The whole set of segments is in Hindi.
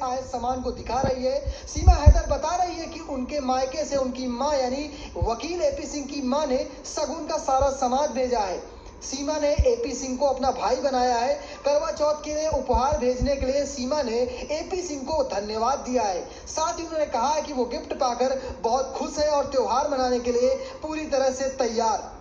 है सामान को दिखा रही है। सीमा हैदर बता रही है कि उनके मायके से उनकी मां यानी वकील एपी सिंह की मां ने शगुन का सारा सामान भेजा है। सीमा ने एपी सिंह को अपना भाई बनाया है। करवा चौथ के लिए उपहार भेजने के लिए सीमा ने एपी सिंह को धन्यवाद दिया है। साथ ही उन्होंने कहा है कि वो गिफ्ट पाकर बहुत खुश है और त्योहार मनाने के लिए पूरी तरह से तैयार।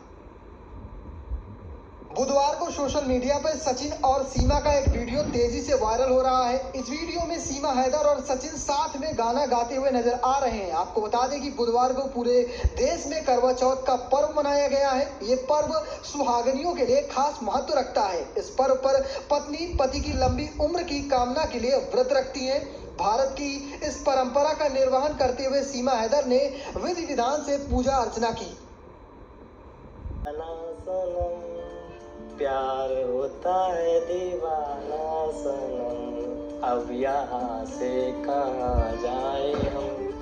बुधवार को सोशल मीडिया पर सचिन और सीमा का एक वीडियो तेजी से वायरल हो रहा है। इस वीडियो में सीमा हैदर और सचिन साथ में गाना गाते हुए नजर आ रहे हैं। आपको बता दें कि बुधवार को पूरे देश में करवा चौथ का पर्व मनाया गया है। ये पर्व सुहागनियों के लिए खास महत्व रखता है। इस पर्व पर पत्नी पति की लंबी उम्र की कामना के लिए व्रत रखती है। भारत की इस परंपरा का निर्वहन करते हुए सीमा हैदर ने विधि विधान से पूजा अर्चना की। प्यार होता है दीवाना सनम, अब यहाँ से कहाँ जाए हम,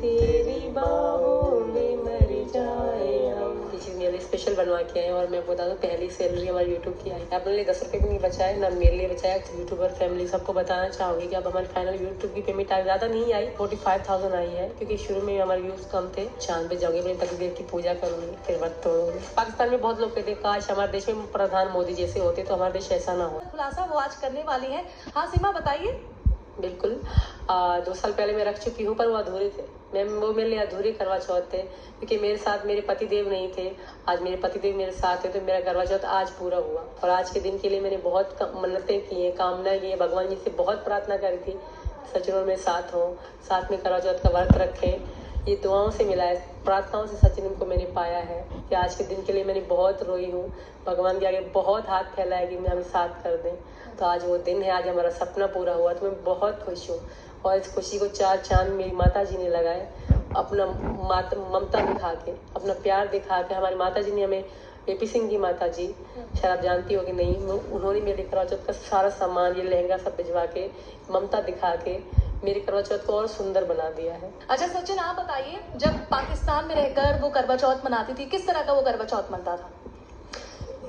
तेरी बाहों में मर जाए हम। ये चीज़ मेरे लिए स्पेशल बनवा के आए और मैं बता दूँ पहली सैलरी हमारी यूट्यूब की आई। अपने लिए 10 रुपये भी नहीं बचाए, ना मेरे लिए बचाया। यूट्यूबर फैमिली सबको बताना चाहूँगी कि अब हमारी फाइनल यूट्यूब की पेमेंट आई, ज़्यादा नहीं आई, 45,000 आई है, क्योंकि शुरू में हमारे व्यूज़ कम थे। चांद पे जाऊँगी, अपनी पतिदेव की पूजा करूँगी, फिर व्रत तोड़ूंगी। पाकिस्तान में बहुत लोग कहते हैं काश हमारे देश में प्रधान मोदी जैसे होते तो हमारा देश ऐसा ना हो। खुलासा वो आज करने वाली है। हाँ सीमा बताइए। बिल्कुल 2 साल पहले मैं रख चुकी हूँ, पर वो अधूरे थे। वो मेरे लिए अधूरे करवा चौथ थे, क्योंकि मेरे साथ मेरे पतिदेव नहीं थे। आज मेरे पतिदेव मेरे साथ थे, तो मेरा करवा चौथ आज पूरा हुआ। और आज के दिन के लिए मैंने बहुत मन्नतें की हैं, कामना की है, भगवान जी से बहुत प्रार्थना करी थी सचिन और मैं साथ हों, साथ में करवा चौथ का व्रत रखें। ये दुआओं से मिला है, प्रार्थनाओं से सचिन को मैंने पाया है कि आज के दिन के लिए मैंने बहुत रोई हूँ। भगवान के आगे बहुत हाथ फैलाया कि हमें साथ कर दें। तो आज वो दिन है, आज हमारा सपना पूरा हुआ, तो मैं बहुत खुश हूँ। और इस खुशी को 4 चांद मेरी माता जी ने लगाए, अपना ममता दिखा के, अपना प्यार दिखा के। हमारी माता जी ने हमें, एपी सिंह की माता जी, शायद आप जानती हो कि नहीं, उन्होंने मेरे करवा चौथ का सारा सामान, ये लहंगा सब भिजवा के, ममता दिखा के मेरे करवा चौथ को और सुंदर बना दिया है। अच्छा सचिन आप बताइए, जब पाकिस्तान में रहकर वो करवा चौथ मनाती थी, किस तरह का वो करवा चौथ मनता था?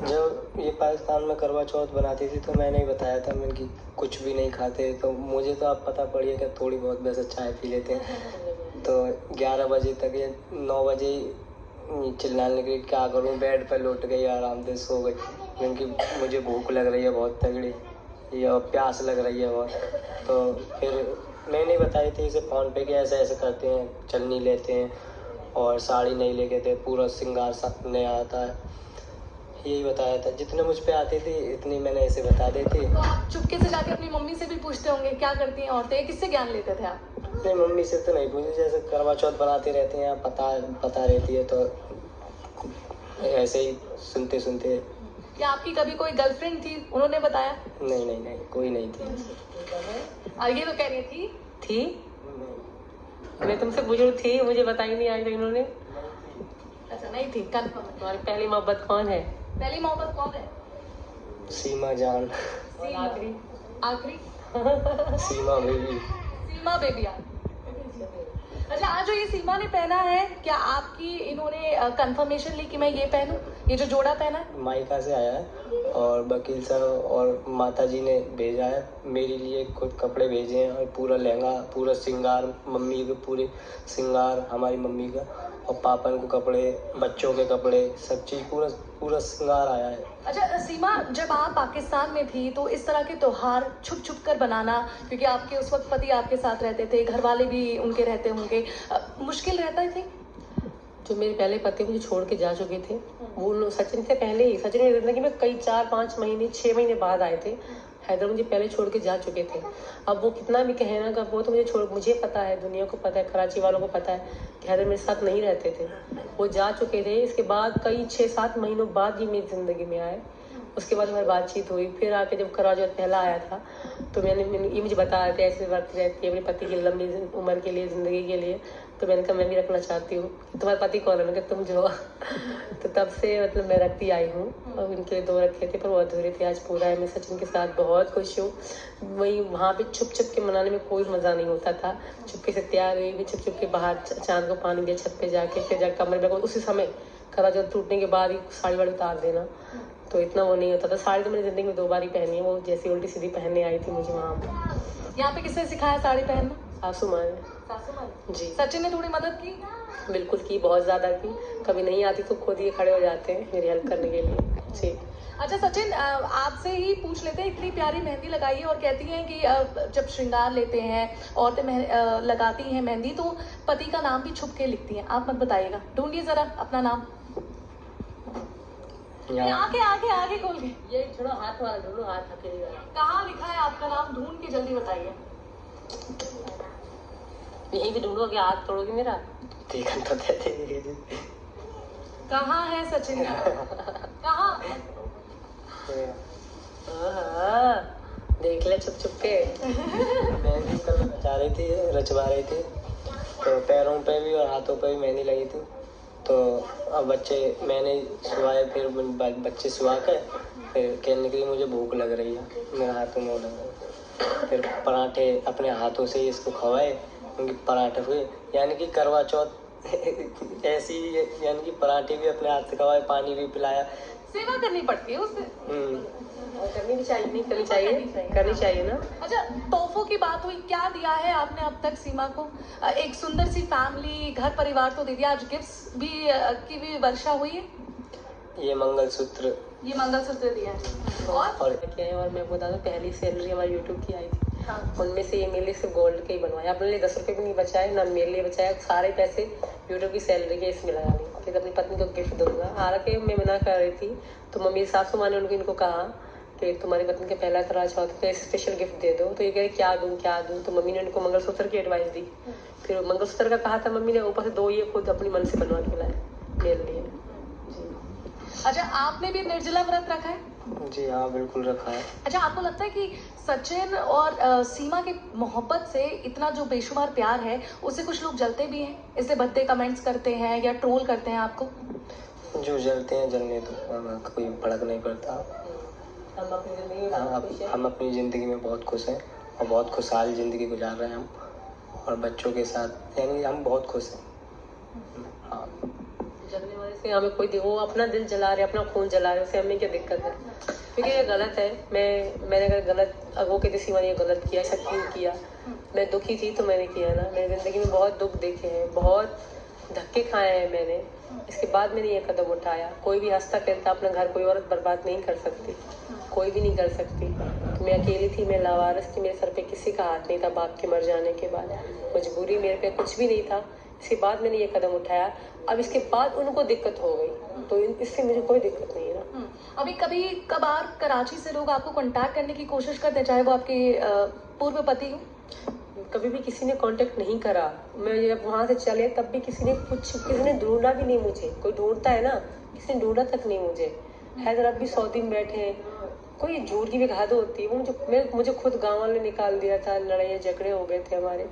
जब ये पाकिस्तान में करवा चौथ बनाती थी तो मैंने ही बताया था मैं कि कुछ भी नहीं खाते। तो मुझे तो आप पता पड़ी है कि थोड़ी बहुत वैसे चाय पी लेते हैं। तो 11 बजे तक या 9 बजे चिल्लाने लगी, क्या करूँ, बेड पर लौट गई, आराम से सो गई, क्योंकि मुझे भूख लग रही है बहुत तगड़ी, या प्यास लग रही है बहुत। तो फिर मैंने बताई थी इसे फ़ोन पे कि ऐसे ऐसे करते हैं, चलनी लेते हैं और साड़ी नहीं लेके थे, पूरा श्रृंगार साथ नहीं आता है, यही बताया था। जितने मुझ पे आती थी इतनी मैंने ऐसे बता दी थी। तो आप चुपके से जाके अपनी मम्मी से भी पूछते होंगे क्या करती हैं औरतें, किससे ज्ञान लेते थे आप? अपनी मम्मी से तो नहीं पूछी, जैसे करवा चौथ बनाती रहती हैं, पता रहती है, तो ऐसे ही सुनते सुनते। क्या आपकी कभी कोई गर्लफ्रेंड थी, उन्होंने बताया? नहीं, कोई नहीं थी। और ये तो कह रही थी मैं तुमसे बुजुर्ग थी, मुझे बताई नहीं आज तक इन्होंने। अच्छा नहीं थी, कंफर्म। तुम्हारी पहली मोहब्बत कौन है? पहली मोहब्बत कौन है? सीमा जान। आखिरी सीमा बेबी। सीमा बेबी। अच्छा आज जो ये सीमा ने पहना है, क्या आपकी इन्होंने कंफर्मेशन ली कि मैं ये पहनूं, ये जो जोड़ा पहना है? मायका से आया है और वकील साहब और माता जी ने भेजा है मेरे लिए, खुद कपड़े भेजे हैं और पूरा लहंगा, पूरा श्रृंगार, मम्मी के पूरे श्रृंगार, हमारी मम्मी का, और पापन को कपड़े, बच्चों के कपड़े, सब चीज़ पूरा श्रृंगार आया है। अच्छा सीमा, जब आप पाकिस्तान में थी तो इस तरह के त्योहार छुप छुप कर बनाना, क्योंकि आपके उस वक्त पति आपके साथ रहते थे, घर वाले भी उनके रहते होंगे, मुश्किल रहता थे? जो मेरे पहले पति मुझे छोड़ के जा चुके थे, वो सचिन से पहले ही, सचिन मेरी जिंदगी में कई 4-5 महीने 6 महीने बाद आए थे। हैदर मुझे पहले छोड़ के जा चुके थे। अब वो कितना भी कहे ना, कि वो तो मुझे पता है, दुनिया को पता है, कराची वालों को पता है कि हैदर मेरे साथ नहीं रहते थे, वो जा चुके थे। इसके बाद कई 6-7 महीनों बाद ही मेरी ज़िंदगी में आए। उसके बाद हमारी बातचीत हुई, फिर आके जब करवा चौथ पहला आया था तो मैंने ये मुझे बता रहे थे ऐसे वर्त रहती है अपने पति की लंबी उम्र के लिए, ज़िंदगी के लिए। तो मैंने कहा मैं भी रखना चाहती हूँ। तुम्हारे पति कौन है? मैंने कहा तुम जो हो। तो तब से मतलब मैं रखती आई हूँ, और उनके लिए 2 रखे थे पर वो अधूरे थे, आज पूरा है। मैं सचिन के साथ बहुत खुश हूँ। वही वहाँ पे छुप छुप के मनाने में कोई मज़ा नहीं होता था। चुपके से तैयार हुई भी, छुप के बाहर चांद को पानी दिया छत पे जाके, फिर जाकर कमरे में उसी समय करवा चौथ टूटने के बाद ही साड़ी वाड़ी उतार देना, तो इतना वो नहीं होता था। साड़ी तो मैंने ज़िंदगी में 2 बार ही पहनी है, वो जैसी उल्टी सीधी पहनने आई थी मुझे वहाँ पर। यहाँ पे किसने सिखाया साड़ी पहनना? सासू माँ ने। सासू माँ ने? जी सचिन ने थोड़ी मदद की? बिल्कुल की, बहुत ज़्यादा की। कभी नहीं आती तो खुद ही खड़े हो जाते हैं मेरी हेल्प करने के लिए। जी। अच्छा सचिन, आपसे ही पूछ लेते हैं, इतनी प्यारी मेहंदी लगाई है और कहती हैं कि जब श्रृंगार लेते हैं औरतें लगाती हैं मेहंदी तो पति का नाम भी छुप के लिखती हैं। आप मत बताइएगा, ढूंढिए जरा अपना नाम। आगे आगे आगे खोल के। ये छोड़ो, हाथ वाला ढूंढो, हाथ अकेले वाला। कहाँ लिखा है आपका नाम? ढूंढ के जल्दी बताइए। यहीं भी ढूंढोगे, हाथ तोड़ोगे मेरा? देखा तो देते। कहाँ है सचिन? कहाँ? देख ले छुप छुप के। मेहंदी कल रचवा रही थी तो पैरों पे भी और हाथों पे भी मेहंदी लगी थी। तो अब मैंने सुवाए, फिर बच्चे सुवा कर फिर कहने के लिए मुझे भूख लग रही है, मेरे हाथों में लग रहा है। फिर पराठे अपने हाथों से इसको खवाए, उनके पराठे हुए, यानी कि करवा चौथ ऐसी, यानी कि पराठे भी अपने हाथ से खवाए, पानी भी पिलाया। सेवा करनी पड़ती है उससे। करनी भी चाहिए, नहीं करनी चाहिए, करनी चाहिए ना। अच्छा, तोहफों की बात हुई, क्या दिया है आपने अब तक सीमा को? एक सुंदर सी फैमिली, घर परिवार तो दे दिया, आज गिफ्ट्स भी की भी वर्षा हुई है। ये मंगलसूत्र दिया है। और क्या है, और मैं बता दूं, पहली सैलरी हमारी यूट्यूब की आई थी। उनमें से ये मेरे लिए सिर्फ गोल्ड के ही बनवाया, अपने लिए 10 रुपये भी नहीं बचाए, ना मेरे लिए बचाया, सारे पैसे यूट्यूब की सैलरी के इसमें लगा ली। फिर अपनी पत्नी को गिफ्ट दूंगा। हालांकि मैं मना कर रही थी तो मम्मी सासू माँ ने इनको कहा कि तुम्हारी पत्नी का पहला करवा चौथ है, स्पेशल गिफ्ट दे दो। तो ये कह रहे क्या दूं, तो मम्मी ने उनको मंगलसूत्र की एडवाइस दी। फिर मंगलसूत्र का कहा था मम्मी ने, ऊपर से 2 ये खुद अपनी मन से बनवा के लाए मेरे लिए। अच्छा, आपने भी निर्जला व्रत रखा है? जी हाँ, बिल्कुल रखा है। अच्छा, आपको लगता है कि सचिन और सीमा की मोहब्बत से इतना जो बेशुमार प्यार है उससे कुछ लोग जलते भी हैं, इसलिए भद्दे कमेंट्स करते हैं या ट्रोल करते हैं आपको? जो जलते हैं जलने दो, कोई फर्क नहीं पड़ता। हम अपनी ज़िंदगी में बहुत खुश हैं और बहुत खुशहाल ज़िंदगी गुजार रहे हैं हम, और बच्चों के साथ, यानी हम बहुत खुश हैं। हाँ, जलने वाले से हमें कोई, वो अपना दिल जला रहे, अपना खून जला रहे, उससे हमें क्या दिक्कत है? क्योंकि ये गलत है। मैंने अगर गलत, वो कहती सीमा ने ये गलत किया, ऐसा क्यों किया? मैं दुखी थी तो मैंने किया ना। मेरी ज़िंदगी में बहुत दुख देखे हैं, बहुत धक्के खाए हैं मैंने, इसके बाद मैंने ये कदम उठाया। कोई भी हंसता खेलता अपना घर कोई औरत बर्बाद नहीं कर सकती, कोई भी नहीं कर सकती। तो मैं अकेली थी, मैं लावारिस थी, मेरे सर पे किसी का हाथ नहीं था बाप के मर जाने के बाद। मजबूरी मेरे पे कुछ भी नहीं था, इसके बाद मैंने ये कदम उठाया। अब इसके बाद उनको दिक्कत हो गई तो इससे मुझे कोई दिक्कत नहीं है ना। अभी कभी कभार कराची से लोग आपको कांटेक्ट करने की कोशिश करते हैं, चाहे वो आपके पूर्व पति हो? कभी भी किसी ने कांटेक्ट नहीं करा। मैं जब वहाँ से चले तब भी किसी ने ढूंढा भी नहीं मुझे। कोई ढूंढता है ना, किसी ने ढूंढा तक नहीं मुझे। हैदराबाद भी 100 दिन बैठे, कोई झूठ की भी खाद होती है। मुझे खुद गांव वाले निकाल दिया था, लड़ाई झगड़े हो गए थे हमारे।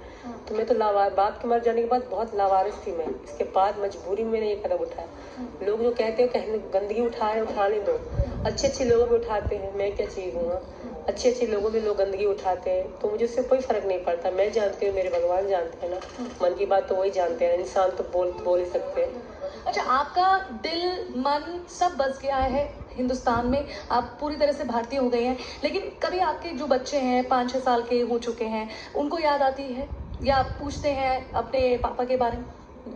तो मैं तो बाप के मर जाने के बाद बहुत लावारिस थी मैं। इसके बाद मजबूरी में मैंने ये कदम उठाया। लोग जो कहते हैं गंदगी उठाने दो, अच्छे लोगों में उठाते हैं, मैं क्या चीज़ हूँ? अच्छे लोगों में लोग गंदगी उठाते हैं तो मुझे उससे कोई फर्क नहीं पड़ता। मैं जानती हूँ, मेरे भगवान जानते हैं ना, मन की बात तो वही जानते हैं, इंसान तो बोल ही सकते हैं। अच्छा, आपका दिल मन सब बस गया है हिंदुस्तान में, आप पूरी तरह से भारतीय हो गए हैं, लेकिन कभी आपके जो बच्चे हैं 5-6 साल के हो चुके हैं, उनको याद आती है या आप पूछते हैं अपने पापा के बारे में?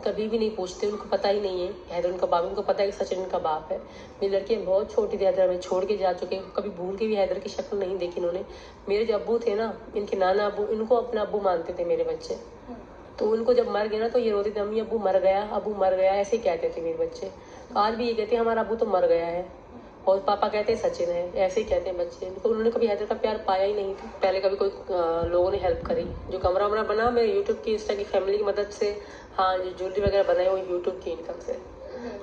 कभी भी नहीं पूछते, उनको पता ही नहीं है हैदर उनका बाप। उनको पता है कि सचिन उनका बाप है। मेरी लड़की बहुत छोटी थी, हैदर में छोड़ के जा चुके हैं, कभी भूल के भी हैदर की शक्ल नहीं देखी इन्होंने। मेरे जो अब्बू थे ना, इनके नाना अब्बू, इनको अपना अब्बू मानते थे मेरे बच्चे। तो उनको जब मर गया ना तो ये रोते थे, अम्मी अब्बू मर गया, ऐसे ही कहते थे मेरे बच्चे। तो आज भी ये कहते हैं हमारा अब्बू तो मर गया है, और पापा कहते हैं सचिन है, ऐसे ही कहते हैं बच्चे। तो उन्होंने कभी हैदर का प्यार पाया ही नहीं था। पहले कभी कोई लोगों ने हेल्प करी, जो कमरा वमरा बना मैं यूट्यूब की, इंस्टा की फैमिली की मदद से, हाँ जो ज्वेलरी वगैरह बनाई वो यूट्यूब की इनकम से।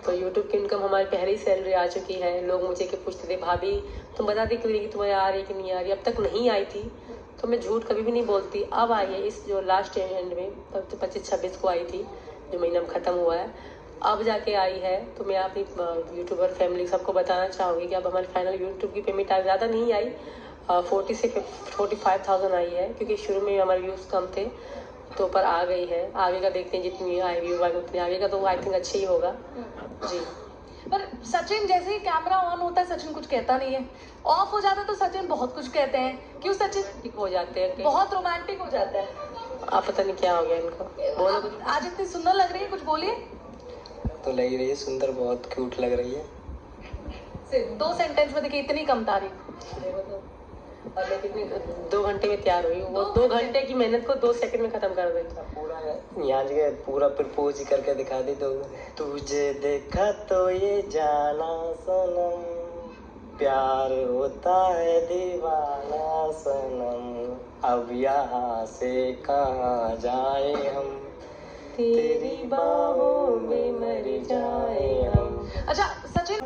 तो यूट्यूब की इनकम हमारी पहली सैलरी आ चुकी है। लोग मुझे के पूछते थे भाभी तुम बता दी क्यों कि तुम्हें आ रही कि नहीं आ रही? अब तक नहीं आई थी तो मैं झूठ कभी भी नहीं बोलती। अब आई है, इस जो लास्ट एंड में 25-26 को आई थी, जो महीना खत्म हुआ है, अब जाके आई है। तो मैं अपनी यूट्यूबर फैमिली सबको बताना चाहूँगी कि अब हमारी फाइनल यूट्यूब की पेमेंट आज ज़्यादा नहीं आई, 40 से 45,000 आई है, क्योंकि शुरू में हमारे व्यूज़ कम थे तो पर आ गई है। आगे का देखते हैं, जितनी आई व्यू आएगी उतनी आगे का तो आई थिंक अच्छी ही होगा जी। पर सचिन जैसे ही कैमरा ऑन होता है सचिन कुछ कहता नहीं है, ऑफ हो जाता है तो सचिन बहुत कुछ कहते हैं। क्यों सचिन? ठीक हो जाते हैं बहुत रोमांटिक हो जाता है। आप पता नहीं क्या हो गया इनको। बोलो कुछ। आज इतनी सुंदर लग रही है, कुछ बोलिए। तो लग रही है सुंदर, बहुत क्यूट लग रही है। सिर्फ 2 सेंटेंस में देखिए इतनी कम तारीफ। और मैं कितनी 2 घंटे में तैयार हुई, वो 2 घंटे की मेहनत को 2 सेकंड में खत्म कर देता। पूरा यहाँ जगह पूरा प्रपोज ही करके दिखा दी। तो तुझे देखा तो ये जाना सनम, प्यार होता है दीवाना सनम, अब यहाँ से कहाँ जाए हम, तेरी बाहों में मर जाए हम। अच्छा सचिन